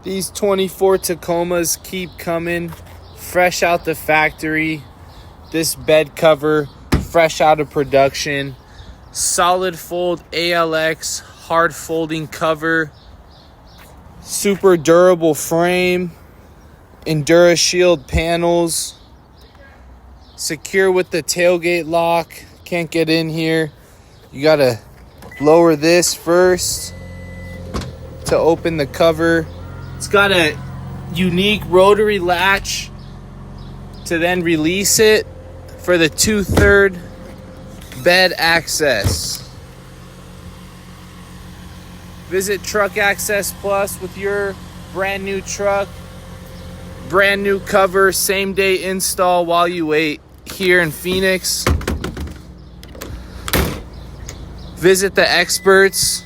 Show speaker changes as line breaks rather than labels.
These 24 Tacomas keep coming fresh out the factory. This bed cover fresh out of production. Solid fold ALX hard folding cover. Super durable frame. Endura Shield panels. Secure with the tailgate lock. Can't get in here. You gotta lower this first to open the cover. It's got a unique rotary latch to then release it for the 2/3 bed access. Visit Truck Access Plus with your brand new truck. Brand new cover, same day install while you wait here in Phoenix. Visit the experts